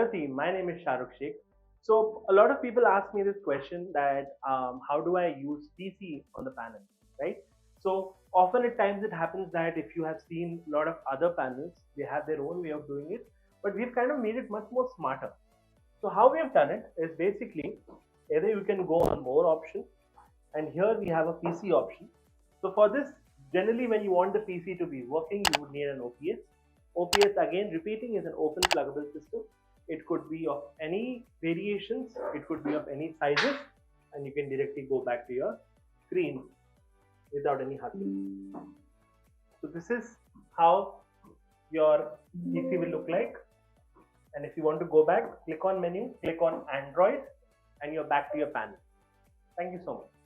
Hello team, my name is Shahrukh Sheikh. So a lot of people ask me this question that how do I use PC on the panel, right? So often at times it happens that if you have seen a lot of other panels, they have their own way of doing it, but we've kind of made it much more smarter. So how we have done it is basically either you can go on more options, and here we have a PC option. So for this, generally when you want the PC to be working, you would need an OPS. OPS, again repeating, is an open pluggable system. It could be of any variations, it could be of any sizes, and you can directly go back to your screen without any hassle. So this is how your PC will look like. And if you want to go back, click on menu, click on Android, and you're back to your panel. Thank you so much.